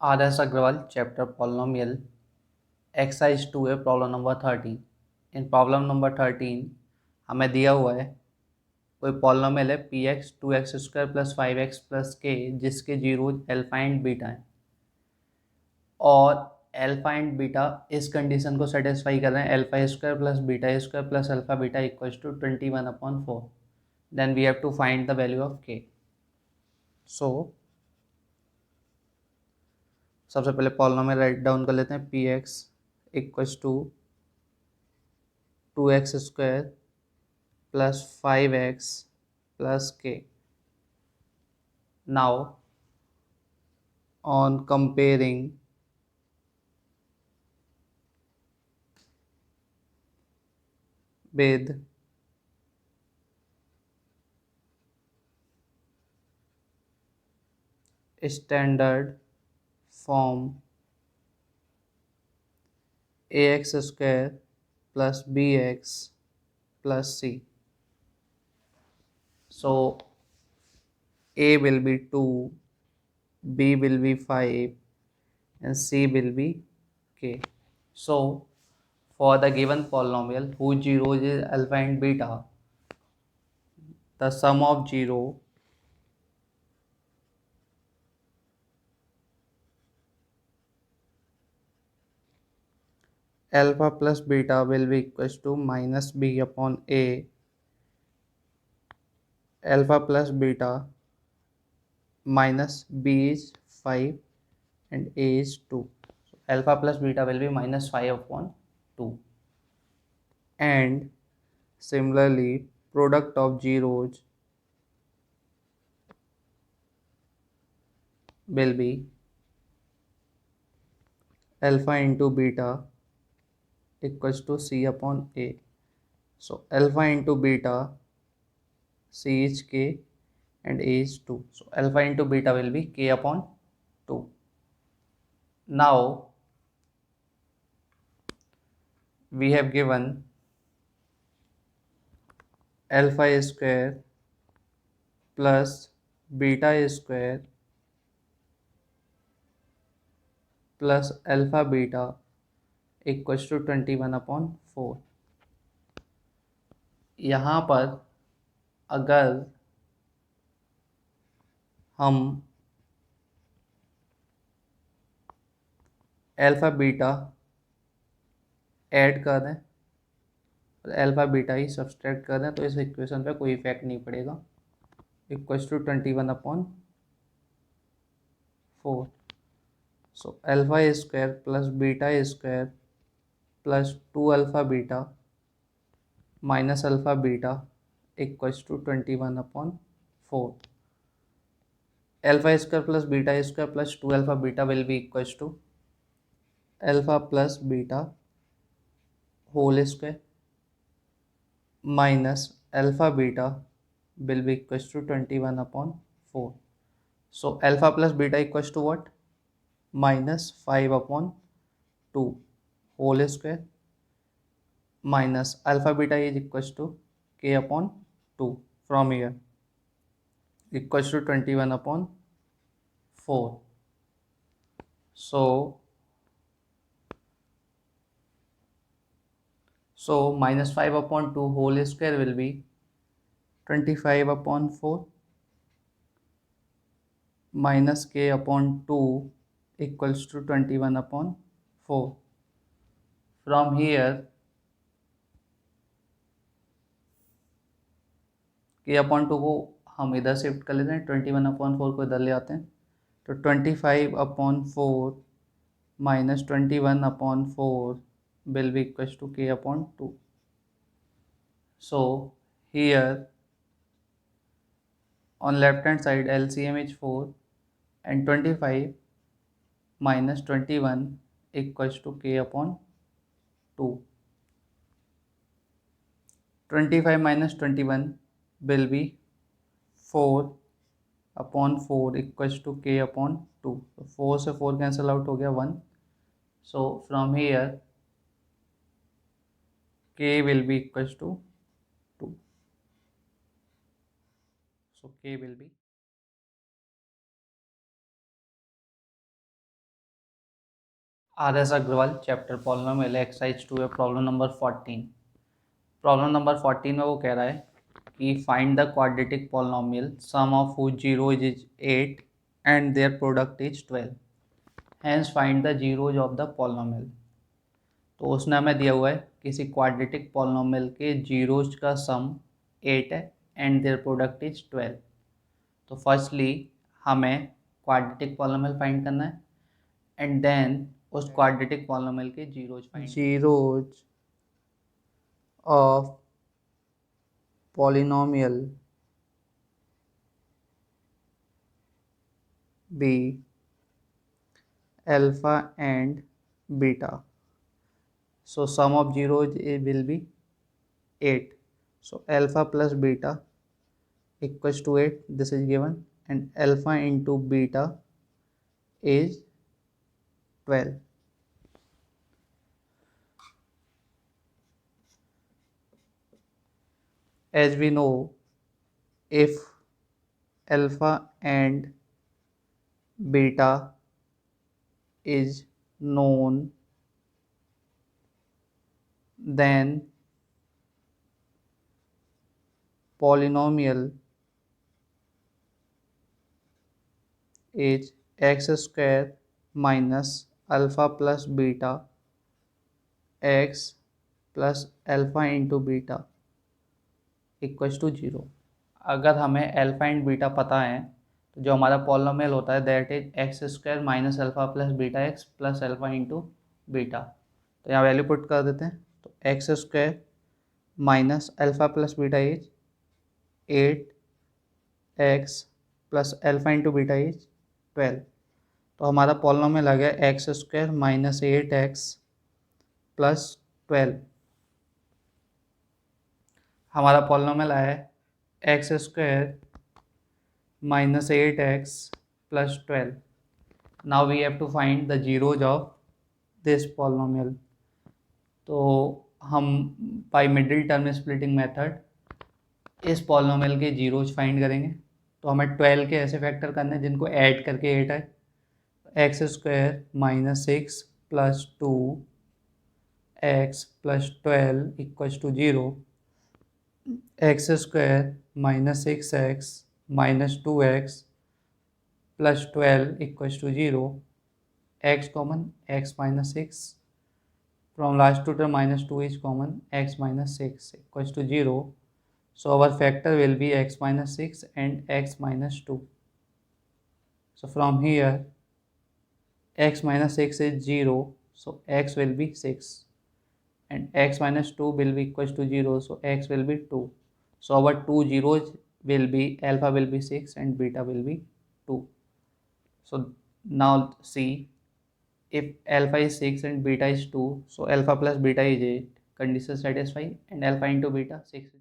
R.S. Agrawal, chapter Polynomial, exercise 2 है problem number 13। In problem number 13 हमें दिया हुआ है कोई पॉलिनोमियल है P X two X square plus 5x plus K जिसके जीरोज अल्फा एंड बीटा हैं और अल्फा एंड बीटा इस कंडीशन को सेटिस्फाई कर रहे हैं alpha square plus beta square plus alpha beta equals to 21/4। Then we have to find the value of K. So सबसे पहले पॉलिनोमियल राइट डाउन कर लेते हैं P X equals to 2x square plus 5x plus K. Now on comparing with standard form ax square plus bx plus c. So a will be 2, b will be 5 and c will be k. So for the given polynomial whose zeros is alpha and beta, the sum of zero alpha plus beta will be equals to minus b upon a. Alpha plus beta minus b is 5 and a is 2. So alpha plus beta will be minus 5 upon 2. And similarly product of zeros will be alpha into beta equals to c upon a. So alpha into beta, c is k and a is 2. So alpha into beta will be k upon 2. Now we have given alpha square plus beta square plus alpha beta equals to 21/4। यहाँ पर अगर हम alpha beta add कर दें और alpha beta ही subtract कर दें तो इस इक्वेशन पे कोई इफेक्ट नहीं पड़ेगा। Equals to 21/4। So alpha square plus beta square plus 2 alpha beta minus alpha beta equals to 21/4। Alpha square plus beta square plus 2 alpha beta will be equals to alpha plus beta whole square minus alpha beta will be equals to 21/4. So alpha plus beta equals to what? Minus 5/2 whole square minus alpha beta is equals to k upon 2 from here equals to 21/4. So minus 5/2 whole square will be 25/4 minus k upon 2 equals to 21/4. From here k upon 2 को हम इधर shift कर लेते हैं, 21/4 को इधर ले आते हैं तो 25/4 minus 21/4 will be equals to k upon 2. So here on left hand side LCM is 4 and 25 minus 21 equals to k upon 2. 25 minus 21 will be 4/4 equals to k upon 2. So 4 से 4 कैंसिल आउट हो गया 1. So from here k will be equals to 2. So k will be R.S. Agrawal, chapter polynomial exercise 2 है problem number 14। Problem number 14 में वो कह रहा है कि find the quadratic polynomial sum of whose zeros is 8 and their product is 12, hence find the zeros of the polynomial। तो उसने हमें दिया हुआ है किसी क्वाड्रेटिक polynomial के जीरोज का सम 8 है एंड देयर प्रोडक्ट इज 12। तो फर्स्टली हमें क्वाड्रेटिक polynomial फाइंड करना है एंड देन उस क्वाड्रेटिक पॉलिनोमियल के zeros of polynomial be alpha and beta. So sum of zeros will be 8, so alpha plus beta equals to 8, this is given, and alpha into beta is 12। As we know, if alpha and beta is known, then polynomial is x square minus alpha plus beta x plus alpha into beta equals to 0। अगर हमें alpha and beta पता है तो जो हमारा polynomial होता है that is x square minus alpha plus beta x plus alpha into beta. तो यहाँ वैल्यू पुट कर देते हैं। तो x square minus alpha plus beta is 8x plus alpha into beta is 12। तो हमारा पॉलिनोमियल आ गया x square minus 8x plus 12। हमारा पॉलिनोमियल आया है x square minus 8x plus 12। Now we have to find the zeros of this polynomial. तो हम by middle term splitting method इस polynomial के जीरोज फाइंड करेंगे। तो हमें 12 के ऐसे फैक्टर करने हैं जिनको ऐड करके 8 आए। X square minus 6 plus 2x plus 12 equals to 0। X square minus 6x minus 2x plus 12 equals to 0। x common x माइनस 6 from last two term minus 2 is common, x minus 6 equals to 0. So our factor will be x minus 6 and x minus 2. So from here x minus 6 is 0, so x will be 6 and x minus 2 will be equals to 0, so x will be 2. So our two zeros will be alpha will be 6 and beta will be 2. So now see, if alpha is 6 and beta is 2, so alpha plus beta is 8, condition satisfy, and alpha into beta 6